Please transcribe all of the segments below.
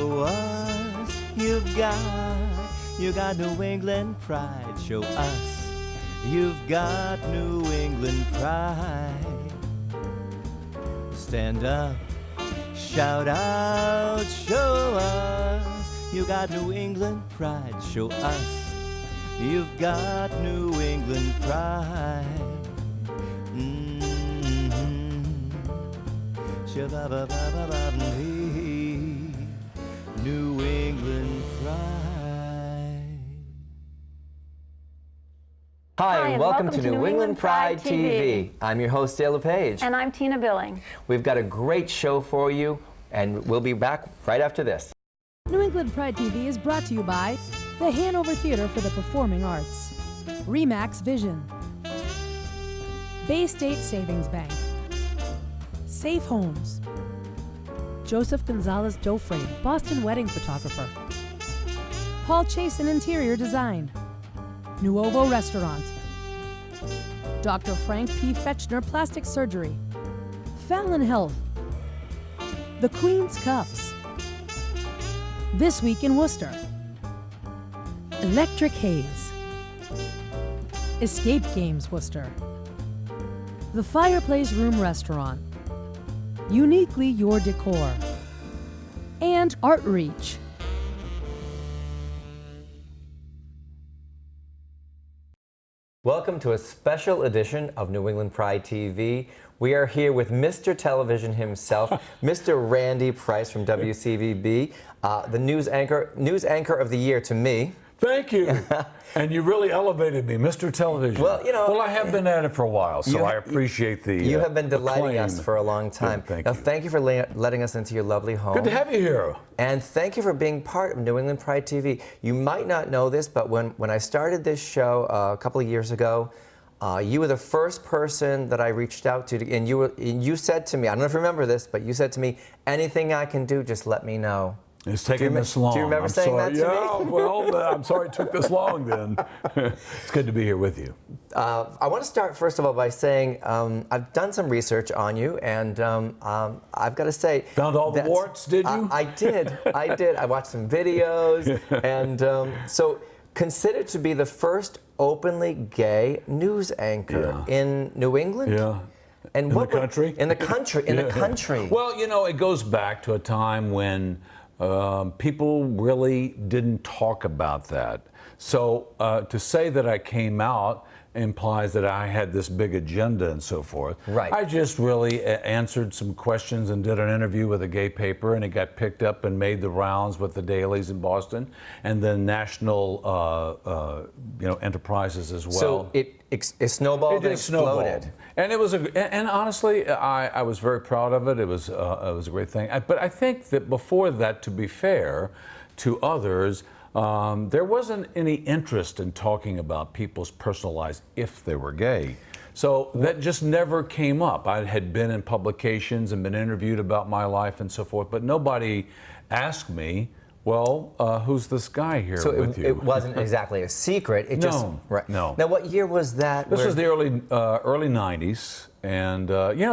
show us you got New England pride. Show us you've got New England pride. Stand up, shout out, show us you got New England pride. Show us you've got New England pride. New England pride. Hi, and welcome to New England Pride TV. I'm your host, Dale LePage. And I'm Tina Billing. We've got a great show for you, and we'll be back right after this. New England Pride TV is brought to you by the Hanover Theater for the Performing Arts, Remax Vision, Bay State Savings Bank, Safe Homes, Joseph Gonzalez Dofre, Boston wedding photographer, Paul Chasen Interior Design, Nuovo Restaurant, Dr. Frank P. Fetchner Plastic Surgery, Fallon Health, The Queen's Cups, This Week in Worcester, Electric Haze, Escape Games Worcester, The Fireplace Room Restaurant, Uniquely Your Decor, and Art Reach. Welcome to a special edition of New England Pride TV. We are here with Mr. Television himself, Mr. Randy Price from WCVB, the news anchor of the year to me. Thank you. And you really elevated me, Mr. Television. Well, you know. Well, I have been at it for a while, so I appreciate the You have been delighting acclaim. us for a long time. Good, thank now, you. thank you for letting us into your lovely home. Good to have you here. And thank you for being part of New England Pride TV. You might not know this, but when I started this show a couple of years ago, you were the first person that I reached out to, and you said to me, I don't know if you remember this, but you said to me, anything I can do, just let me know. It's taking this long. Do you remember I'm saying sorry. that to me? Well, I'm sorry it took this long then. It's good to be here with you. I want to start, first of all, by saying I've done some research on you, and I've got to say... Found all the warts, did you? I did. I watched some videos, and so considered to be the first openly gay news anchor in New England. Yeah. And in the country? In the country. In the country. Well, you know, it goes back to a time when people really didn't talk about that. So to say that I came out implies that I had this big agenda and so forth. Right. I just really answered some questions and did an interview with a gay paper, and it got picked up and made the rounds with the dailies in Boston and then national enterprises as well. So it snowballed and exploded. And it was and honestly, I was very proud of it. It was a great thing. But I think that before that, to be fair to others, there wasn't any interest in talking about people's personal lives if they were gay. So that just never came up. I had been in publications and been interviewed about my life and so forth, but nobody asked me, well, who's this guy here with you? It wasn't exactly a secret. It just right. No. Now, what year was that? This was the early 90s, and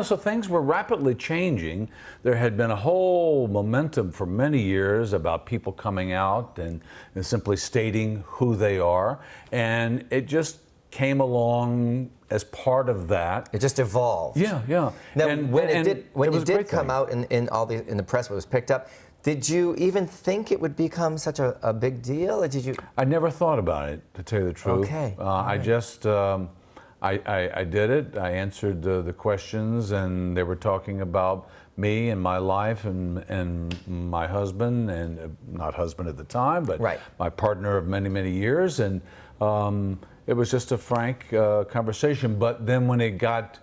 so things were rapidly changing. There had been a whole momentum for many years about people coming out and simply stating who they are, and it just came along as part of that. It just evolved. Yeah. Now, when it did come out in the press, when it was picked up, did you even think it would become such a big deal, or did you? I never thought about it, to tell you the truth. Okay. I just, I did it. I answered the questions, and they were talking about me and my life and my husband, and not husband at the time, but my partner of many, many years. And it was just a frank conversation. But then when it got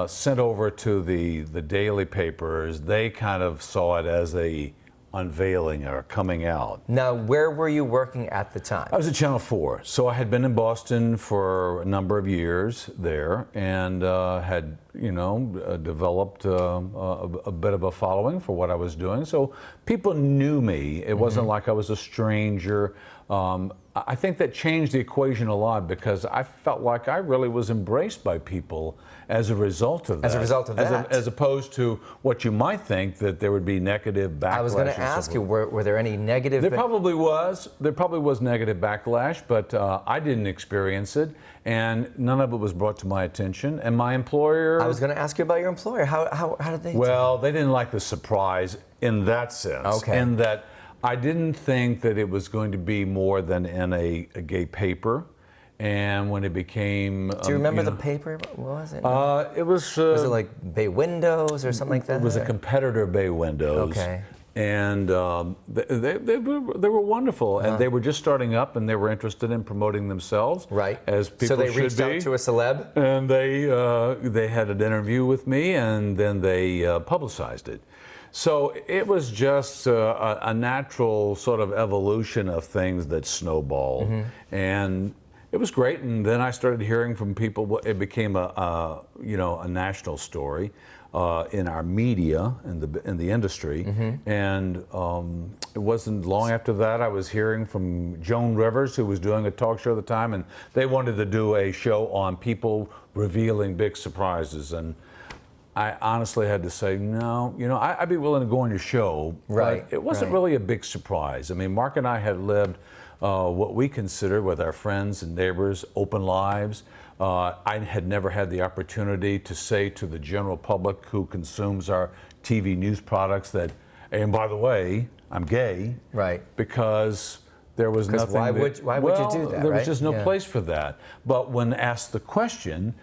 sent over to the daily papers, they kind of saw it as a unveiling or coming out. Now, where were you working at the time? I was at Channel 4. So I had been in Boston for a number of years there, and had developed a bit of a following for what I was doing. So people knew me. It wasn't like I was a stranger. I think that changed the equation a lot because I felt like I really was embraced by people as a result of that. As a result of that. As opposed to what you might think that there would be negative backlash. I was going to ask you, were there any negative? There probably was. There probably was negative backlash, but I didn't experience it, and none of it was brought to my attention. And my employer. I was going to ask you about your employer. How did they? Well, they didn't like the surprise in that sense. Okay. In that I didn't think that it was going to be more than in a gay paper. And when it became... Do you remember the paper? What was it? It was... was it like Bay Windows or something like that? It was a competitor, Bay Windows. Okay. And they were wonderful. And they were just starting up and they were interested in promoting themselves. Right. As people so they should reached be. out to a celeb? And they had an interview with me and then they publicized it. So it was just a natural sort of evolution of things that snowballed. And it was great, and then I started hearing from people. It became a national story in our media in the industry, and it wasn't long after that I was hearing from Joan Rivers, who was doing a talk show at the time, and they wanted to do a show on people revealing big surprises, and I honestly had to say no. I'd be willing to go on your show, right? But it wasn't really a big surprise. I mean, Mark and I had lived what we consider with our friends and neighbors open lives. I had never had the opportunity to say to the general public who consumes our TV news products that, and by the way, I'm gay. Right. Because there was nothing. Why would you do that? There was right? just no place for that. But when asked the question,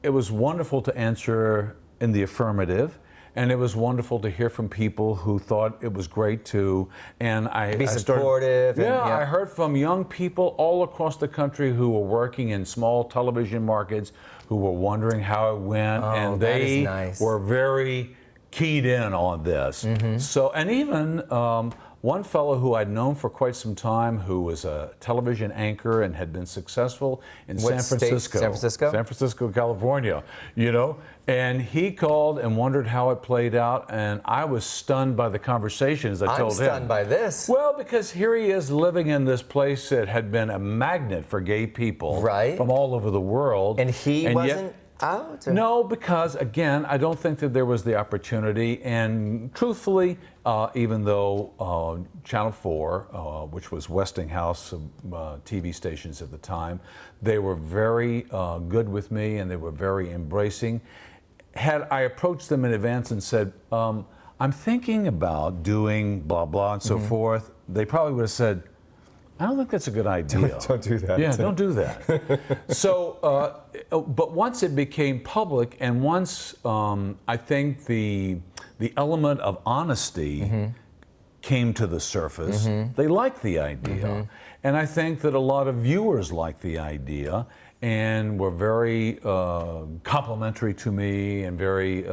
it was wonderful to answer in the affirmative. And it was wonderful to hear from people who thought it was great too. And Be supportive. I heard from young people all across the country who were working in small television markets who were wondering how it went. And they were very keyed in on this. So, and even one fellow who I'd known for quite some time who was a television anchor and had been successful in San Francisco. San Francisco? San Francisco, California, and he called and wondered how it played out, and I was stunned by the conversations I told him. I'm stunned by this. Well, because here he is living in this place that had been a magnet for gay people from all over the world. And he wasn't out? Or? No, because again, I don't think that there was the opportunity. And truthfully, even though Channel 4, which was Westinghouse TV stations at the time, they were very good with me and they were very embracing. Had I approached them in advance and said, I'm thinking about doing blah, blah, and so forth, they probably would have said, I don't think that's a good idea. Don't do that. Yeah, don't do that. So, but once it became public, and once I think the element of honesty came to the surface, they liked the idea. And I think that a lot of viewers liked the idea and were very complimentary to me and very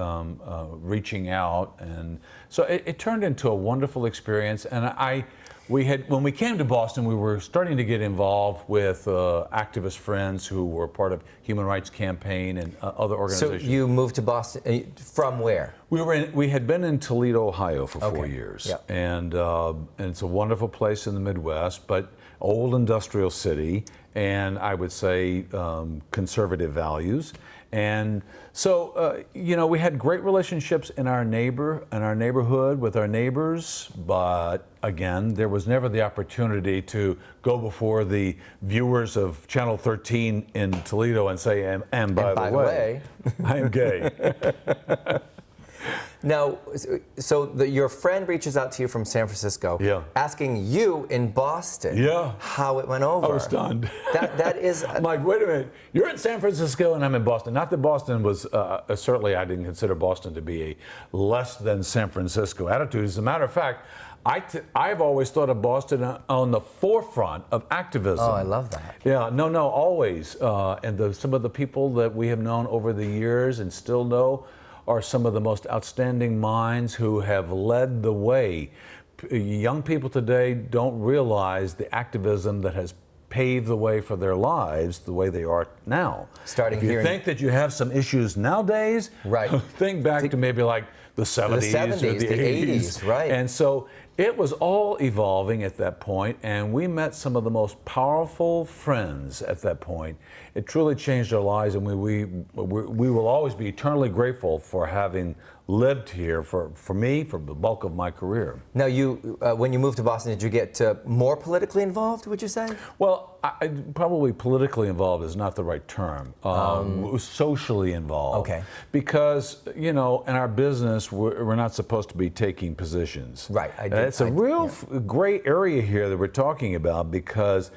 reaching out. And so it turned into a wonderful experience. And when we came to Boston, we were starting to get involved with activist friends who were part of Human Rights Campaign and other organizations. So you moved to Boston from where? We had been in Toledo, Ohio for 4 years, Yep. and it's a wonderful place in the Midwest, but old industrial city, and I would say conservative values. And so, we had great relationships in our neighborhood with our neighbors, but again, there was never the opportunity to go before the viewers of Channel 13 in Toledo and say, and by the way, I am gay. Now, so your friend reaches out to you from San Francisco, asking you in Boston how it went over. I was stunned. That is... I'm like, wait a minute, you're in San Francisco and I'm in Boston. Not that Boston was, certainly I didn't consider Boston to be a less than San Francisco attitude. As a matter of fact, I've always thought of Boston on the forefront of activism. Oh, I love that. Yeah, no, always. And some of the people that we have known over the years and still know are some of the most outstanding minds who have led the way. Young people today don't realize the activism that has paved the way for their lives the way they are now. Starting if you here in- think that you have some issues nowadays, Right. think back to maybe like the 70s, or 70s, the the 80s. 80s, right. And so it was all evolving at that point, and we met some of the most powerful friends at that point. It truly changed our lives, and we will always be eternally grateful for having lived here for me for the bulk of my career. Now, you when you moved to Boston, did you get more politically involved, would you say? Well, probably politically involved is not the right term. Socially involved. Okay. Because, in our business, we're not supposed to be taking positions. Right, I do. It's a real gray area here that we're talking about because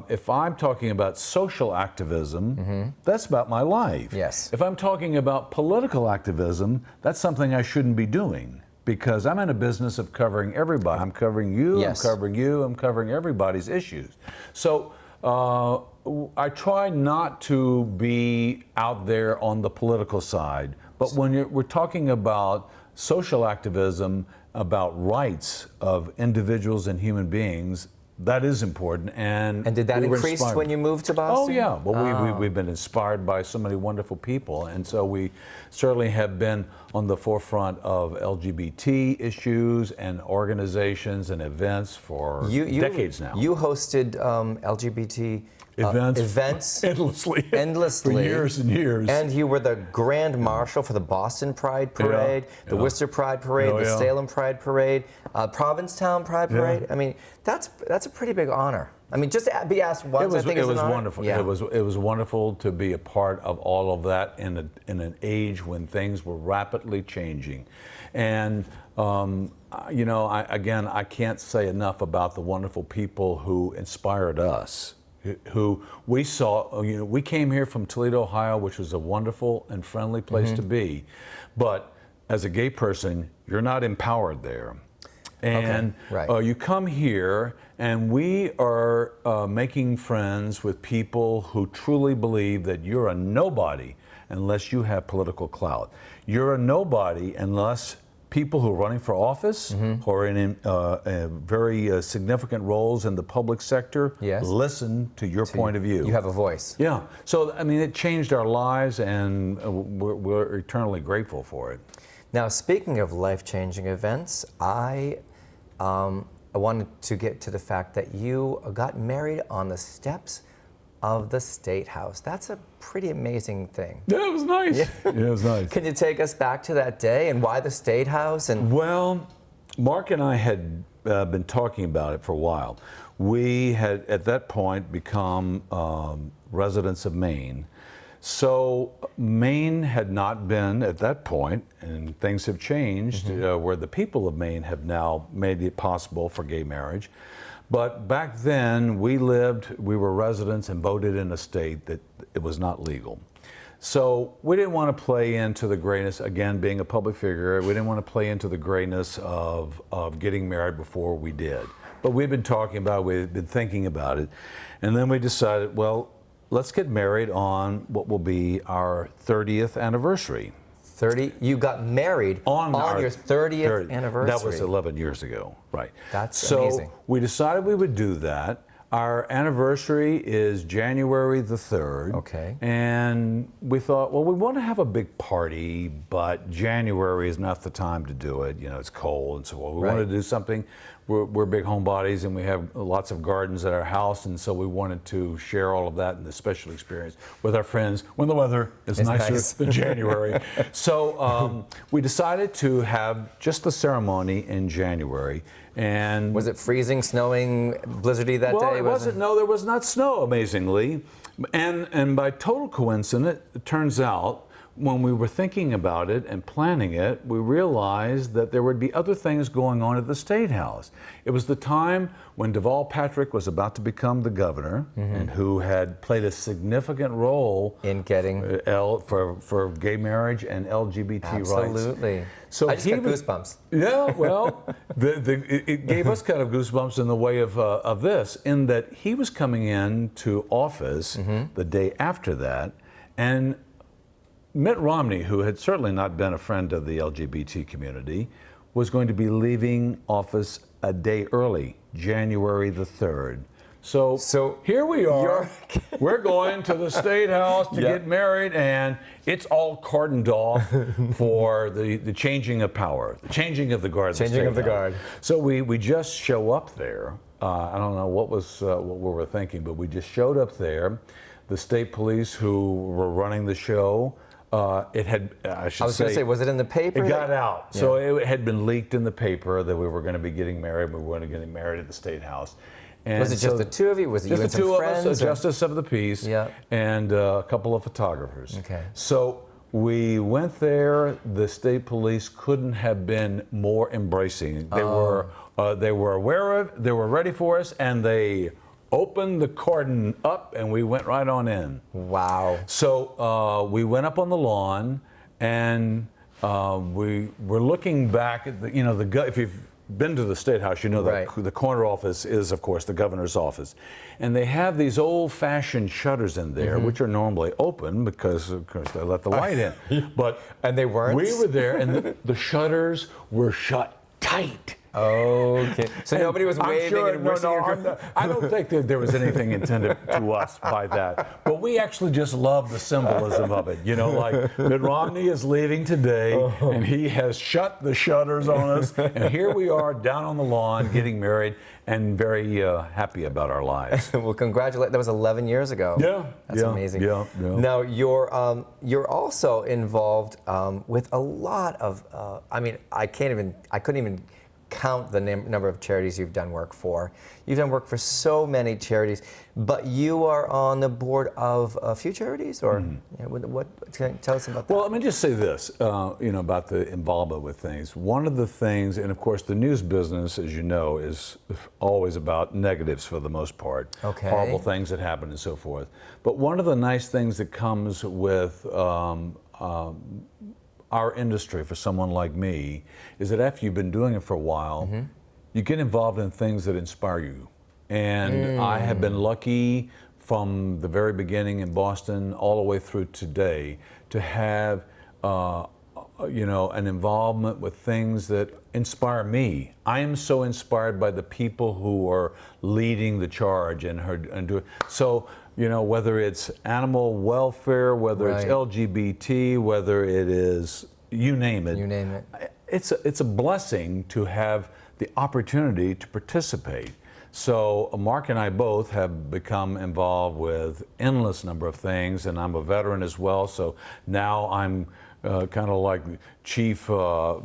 if I'm talking about social activism, that's about my life. Yes. If I'm talking about political activism, that's something I shouldn't be doing because I'm in a business of covering everybody. I'm covering you, Yes. I'm covering you, I'm covering everybody's issues. So I try not to be out there on the political side, but when we're talking about social activism, about rights of individuals and human beings, that is important. And And did that we were increase inspired. when you moved to Oh, Boston? yeah. Well, we've been inspired by so many wonderful people. And so we certainly have been on the forefront of LGBT issues and organizations and events for decades now. You hosted LGBT events endlessly. endlessly. For years and years. And you were the Grand Marshal for the Boston Pride Parade, the yeah. Worcester Pride Parade, Oh, the yeah. Salem Pride Parade, Provincetown Pride Yeah. Parade. I mean, that's a pretty big honor. I mean, just to be asked once, I think it is was an honor. wonderful. Yeah. It was wonderful to be a part of all of that in an age when things were rapidly changing, and I can't say enough about the wonderful people who inspired us. Who we saw, we came here from Toledo, Ohio, which was a wonderful and friendly place to be, but as a gay person, you're not empowered there. And right. You come here, and we are making friends with people who truly believe that you're a nobody unless you have political clout. You're a nobody unless people who are running for office or in very significant roles in the public sector Yes. listen to your point of view. You have a voice. Yeah. So, I mean, it changed our lives, and we're eternally grateful for it. Now, speaking of life-changing events, I wanted to get to the fact that you got married on the steps of the State House. That's a pretty amazing thing. Yeah, it was nice. Yeah, it was nice. Can you take us back to that day and why the State House? And Well, Mark and I had been talking about it for a while. We had, at that point, become residents of Maine. So Maine had not been, at that point, and things have changed, where the people of Maine have now made it possible for gay marriage. But back then, we were residents and voted in a state that it was not legal. So we didn't want to play into the grayness, again, being a public figure, we didn't want to play into the grayness of getting married before we did. But we've been talking about it, we've been thinking about it. And then we decided, well, let's get married on what will be our 30th anniversary. 30, you got married on your 30th anniversary. That was 11 years ago, right. That's so amazing. We decided we would do that. Our anniversary is January the 3rd. Okay. And we thought, well, we want to have a big party, but January is not the time to do it. It's cold, and so we wanted to do something. We're big homebodies, and we have lots of gardens at our house, and so we wanted to share all of that and the special experience with our friends when the weather is nicer nice. than January. So we decided to have just the ceremony in January. And Was it freezing, snowing, blizzardy that well, day? it wasn't. No, there was not snow, amazingly. And by total coincidence, it turns out, when we were thinking about it and planning it, we realized that there would be other things going on at the State House. It was the time when Deval Patrick was about to become the governor, and who had played a significant role In getting for gay marriage and LGBT rights. Absolutely. So I just got goosebumps. Yeah, well, it gave us kind of goosebumps in the way of this, in that he was coming into office the day after that, and Mitt Romney, who had certainly not been a friend of the LGBT community, was going to be leaving office a day early, January the 3rd. So here we are. We're going to the State House to get married, and it's all cordoned off for the changing of power, the changing of the guard. Changing of the guard. So we just show up there. I don't know what we were thinking, but we just showed up there. The state police who were running the show, it had, I should say. I was going to say, was it in the paper? It got out. Yeah. So it had been leaked in the paper that we were going to be getting married. We were going to get married at the State House. And was it just the two of you? Was it you and some friends? Just the two of us, a justice of the peace, and a couple of photographers. Okay. So we went there. The state police couldn't have been more embracing. They were aware of. They were ready for us, and they opened the cordon up, and we went right on in. Wow. So we went up on the lawn, and we were looking back at if you've been to the State House, you know that the corner office is, of course, the governor's office. And they have these old-fashioned shutters in there, which are normally open because, of course, they let the light in. And they weren't? We were there, and the shutters were shut tight. Okay. So nobody was waving and wishing I don't think that there was anything intended to us by that. But we actually just love the symbolism of it. You know, like Mitt Romney is leaving today, and he has shut the shutters on us. And here we are down on the lawn getting married and very happy about our lives. Well, congratulations. That was 11 years ago. Yeah. That's amazing. Yeah. Now, you're also involved with a lot of, I couldn't even count the number of charities you've done work for. You've done work for so many charities, but you are on the board of a few charities, or what can you tell us about that? Well, let me just say this, about the involvement with things. One of the things, and of course the news business, as you know, is always about negatives for the most part. Okay. Horrible things that happen and so forth. But one of the nice things that comes with our industry, for someone like me, is that after you've been doing it for a while, you get involved in things that inspire you. And I have been lucky from the very beginning in Boston all the way through today to have an involvement with things that inspire me. I am so inspired by the people who are leading the charge and do it. So, whether it's animal welfare, whether it's LGBT, whether it is, you name it. You name it. It's a blessing to have the opportunity to participate. So Mark and I both have become involved with endless number of things, and I'm a veteran as well. So now I'm kind of like chief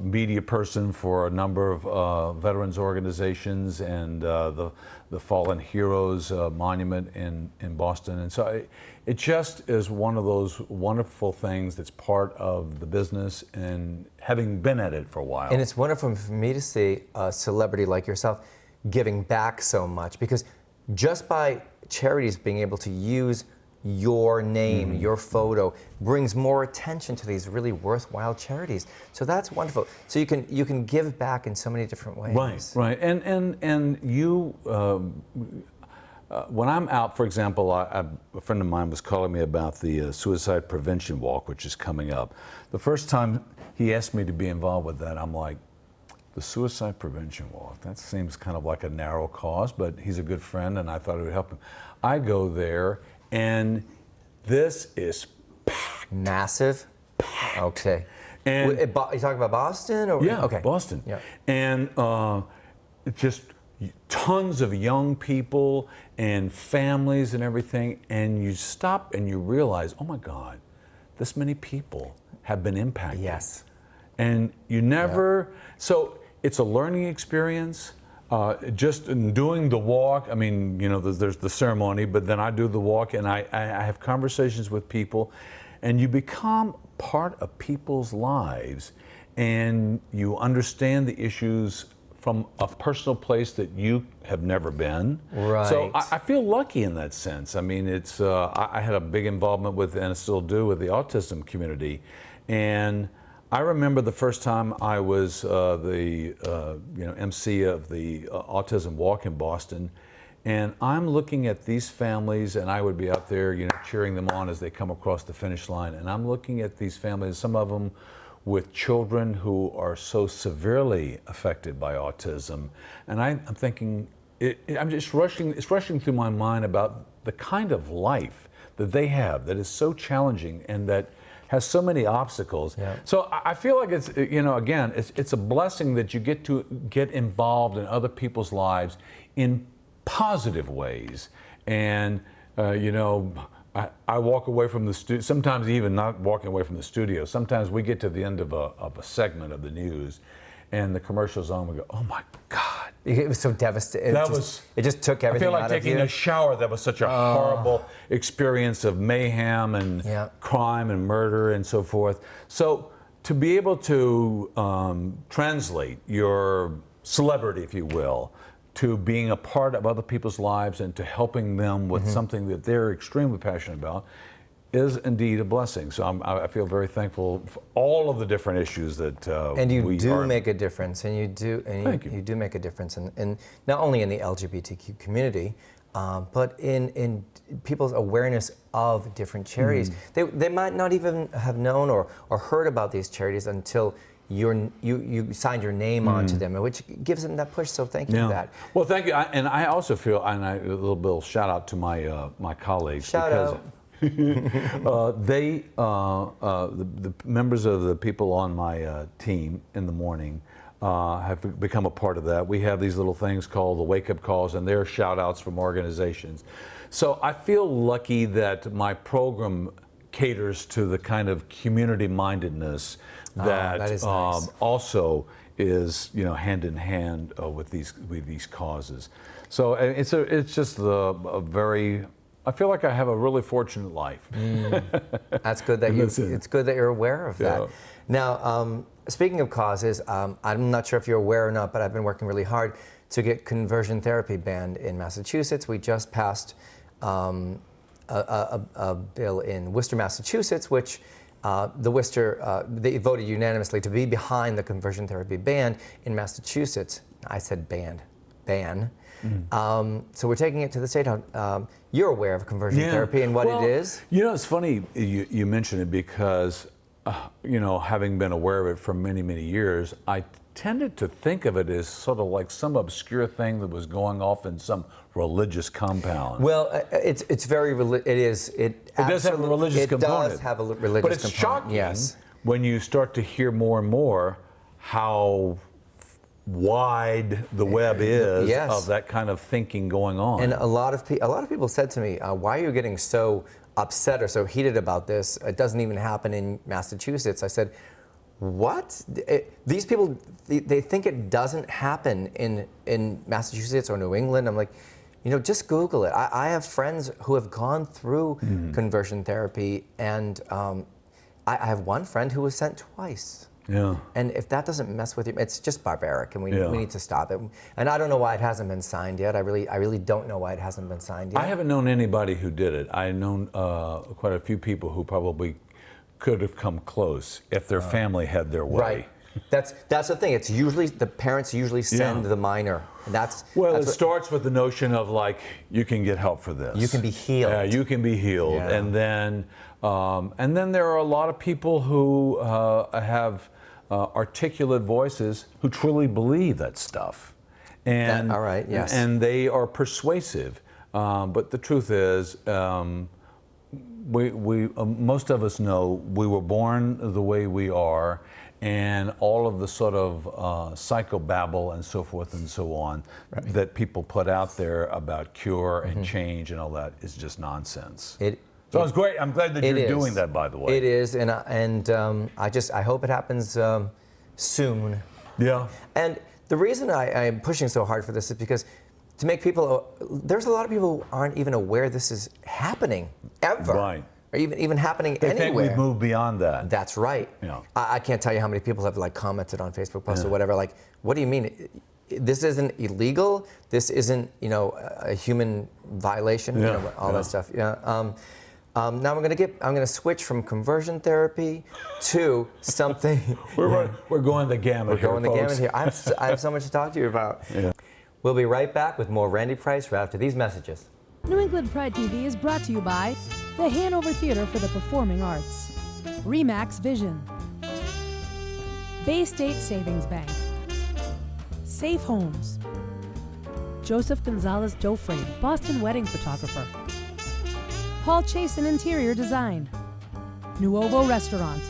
media person for a number of veterans organizations and the Fallen Heroes Monument in Boston. And so it just is one of those wonderful things that's part of the business and having been at it for a while. And it's wonderful for me to see a celebrity like yourself giving back so much, because just by charities being able to use your name, your photo, brings more attention to these really worthwhile charities. So that's wonderful. So you can give back in so many different ways. Right. And you, when I'm out, for example, a friend of mine was calling me about the suicide prevention walk, which is coming up. The first time he asked me to be involved with that, I'm like, the suicide prevention walk, that seems kind of like a narrow cause, but he's a good friend and I thought it would help him. I go there, and this is packed. Massive? Packed. Okay. And you talking about Boston? Or? Yeah, Okay. Boston. Yeah. And just tons of young people and families and everything, and you stop and you realize, oh my God, this many people have been impacted. Yes. And you never, so it's a learning experience. Just in doing the walk, I mean, there's the ceremony, but then I do the walk and I have conversations with people, and you become part of people's lives, and you understand the issues from a personal place that you have never been. Right. So I feel lucky in that sense. I mean, it's I had a big involvement with, and I still do, with the autism community, and I remember the first time I was the MC of the Autism Walk in Boston, and I'm looking at these families, and I would be out there, cheering them on as they come across the finish line, and I'm looking at these families, some of them with children who are so severely affected by autism, and I'm thinking, I'm just rushing. It's rushing through my mind about the kind of life that they have that is so challenging and that has so many obstacles. Yeah. So I feel like it's, again, it's a blessing that you get to get involved in other people's lives in positive ways. And, I walk away from the studio, sometimes even not walking away from the studio. Sometimes we get to the end of a segment of the news and the commercial's on, we go, oh my God. It was so devastating. It just took everything I feel like out of taking you. a shower. That was such a horrible experience of mayhem and crime and murder and so forth. So to be able to translate your celebrity, if you will, to being a part of other people's lives and to helping them with something that they're extremely passionate about is indeed a blessing. So I feel very thankful for all of the different issues that and you do make a difference, and you do make a difference, in not only in the LGBTQ community, but in people's awareness of different charities. They might not even have known or heard about these charities until you signed your name onto them, which gives them that push. So thank you for that. Well, thank you. And I also feel, and a little bit shout out to my colleagues. Shout out. The members of the people on my team in the morning have become a part of that. We have these little things called the wake-up calls, and they're shout-outs from organizations. So I feel lucky that my program caters to the kind of community-mindedness that is nice. Also is hand in hand with these causes. So it's just a very. I feel like I have a really fortunate life. That's good that it's good that you're aware of that. Now, speaking of causes, I'm not sure if you're aware or not, but I've been working really hard to get conversion therapy banned in Massachusetts. We just passed a bill in Worcester, Massachusetts, which they voted unanimously to be behind the conversion therapy ban in Massachusetts. I said ban. So we're taking it to the state. You're aware of conversion therapy and what it is? It's funny you mention it because, having been aware of it for many, many years, I tended to think of it as sort of like some obscure thing that was going off in some religious compound. Well, it's very it is. It does have a religious component. It does have a religious component. But it's shocking when you start to hear more and more how wide the web is of that kind of thinking going on. And a lot of people said to me, "Why are you getting so upset or so heated about this? It doesn't even happen in Massachusetts." I said, "What? These people they think it doesn't happen in Massachusetts or New England." I'm like, just Google it. I have friends who have gone through conversion therapy, and I have one friend who was sent twice. Yeah. And if that doesn't mess with you, it's just barbaric, and we need to stop it. And I don't know why it hasn't been signed yet. I really don't know why it hasn't been signed yet. I haven't known anybody who did it. I've known quite a few people who probably could have come close if their family had their way. Right. That's the thing. It's usually the parents send the minor. It starts with the notion of like, you can get help for this. You can be healed. Yeah, you can be healed. Yeah. And then there are a lot of people who have articulate voices who truly believe that stuff. And all right. Yes. And they are persuasive. But the truth is, we most of us know we were born the way we are, and all of the sort of psychobabble and so forth and so on that people put out there about cure and change and all that is just nonsense. So it's great. I'm glad that you're doing that, by the way. It is, and I hope it happens soon. Yeah. And the reason I'm pushing so hard for this is because to make people, there's a lot of people who aren't even aware this is happening ever. Right. Or even happening They anywhere. think we've moved beyond that. That's right. Yeah. I can't tell you how many people have commented on Facebook posts or whatever, like, what do you mean? This isn't illegal. This isn't a human violation. All that stuff. Yeah. Now I'm gonna switch from conversion therapy to something. We're going the gamut here, We're going the gamut here. I have so much to talk to you about. Yeah. We'll be right back with more Randy Price right after these messages. New England Pride TV is brought to you by the Hanover Theater for the Performing Arts, Remax Vision, Bay State Savings Bank, Safe Homes, Joseph Gonzalez Doframe, Boston wedding photographer. Paul Chasen, interior design. Nuovo Restaurant.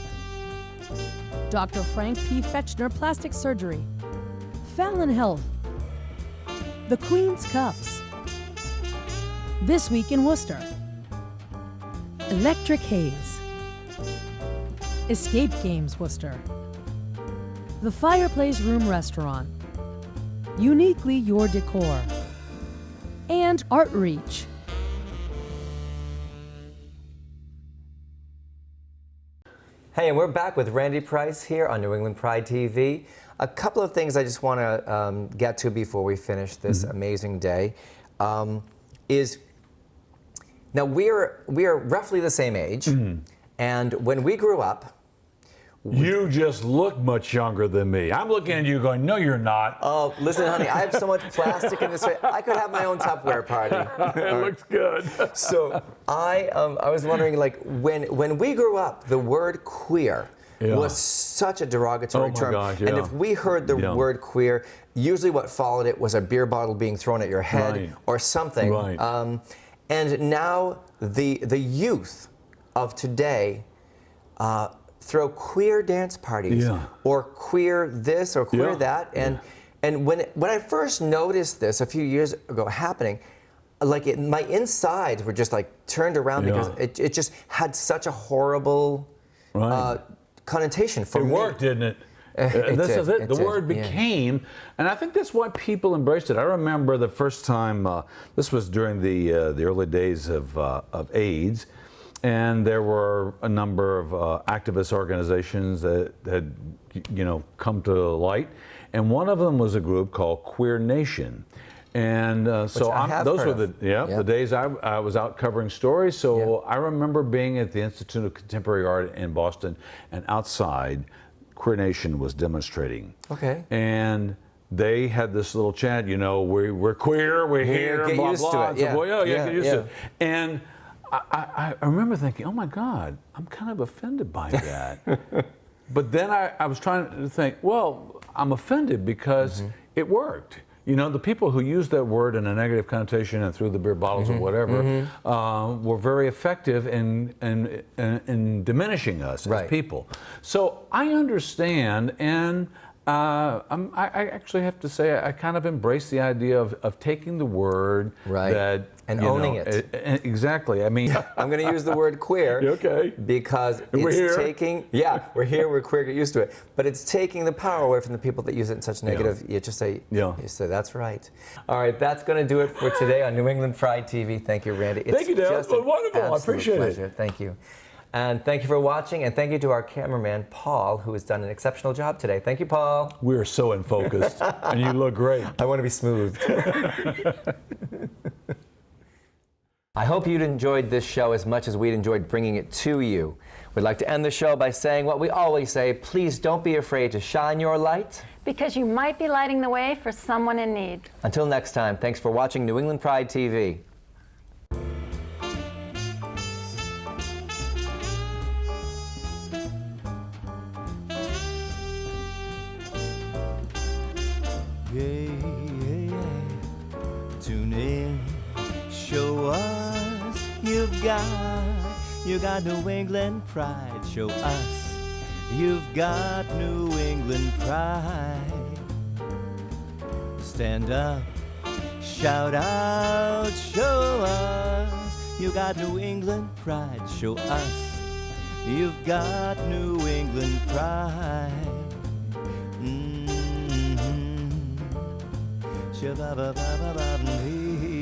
Dr. Frank P. Fechner, plastic surgery. Fallon Health. The Queen's Cups. This Week in Worcester. Electric Haze. Escape Games Worcester. The Fireplace Room Restaurant. Uniquely Your Decor. And Art Reach. Hey, and we're back with Randy Price here on New England Pride TV. A couple of things I just want to get to before we finish this amazing day is now we are roughly the same age, and when we grew up, You just look much younger than me. I'm looking at you going, no, you're not. oh, listen, honey, I have so much plastic in this face. I could have my own Tupperware party. It looks good. So I was wondering, like, when we grew up, the word queer was such a derogatory term. Gosh, and if we heard the word queer, usually what followed it was a beer bottle being thrown at your head or something. Right. And now the youth of today throw queer dance parties or queer this or queer that. And when I first noticed this a few years ago happening, like my insides were just like turned around because it just had such a horrible connotation for me. It worked, didn't it? This is it. The word became, and I think that's why people embraced it. I remember the first time, this was during the early days of AIDS, and there were a number of activist organizations that had, come to light, and one of them was a group called Queer Nation. And those were the days I was out covering stories. So I remember being at the Institute of Contemporary Art in Boston, and outside, Queer Nation was demonstrating. Okay. And they had this little chant, we're queer, we're here, get blah, used blah. to it. Get used to it. And I remember thinking, oh my God, I'm kind of offended by that. But then I was trying to think, well, I'm offended because it worked. The people who used that word in a negative connotation and threw the beer bottles or whatever were very effective in diminishing us as people. So I understand, and I actually have to say I kind of embrace the idea of taking the word that and owning it. Exactly. I mean, I'm going to use the word queer because it's taking. Yeah, we're here. We're queer. Get used to it. But it's taking the power away from the people that use it in such negative. You just say, you say that's right. All right, that's going to do it for today on New England Pride TV. Thank you, Randy. Thank you, Dale. It was wonderful. I appreciate it. Thank you. And thank you for watching, and thank you to our cameraman, Paul, who has done an exceptional job today. Thank you, Paul. We're so in focus, and you look great. I want to be smooth. I hope you'd enjoyed this show as much as we'd enjoyed bringing it to you. We'd like to end the show by saying what we always say, please don't be afraid to shine your light. Because you might be lighting the way for someone in need. Until next time, thanks for watching New England Pride TV. Tune in, show us you got New England pride. Show us you've got New England pride. Stand up, shout out, show us you got New England pride. Show us you've got New England pride. Shabba-ba-ba-ba-ba-dee.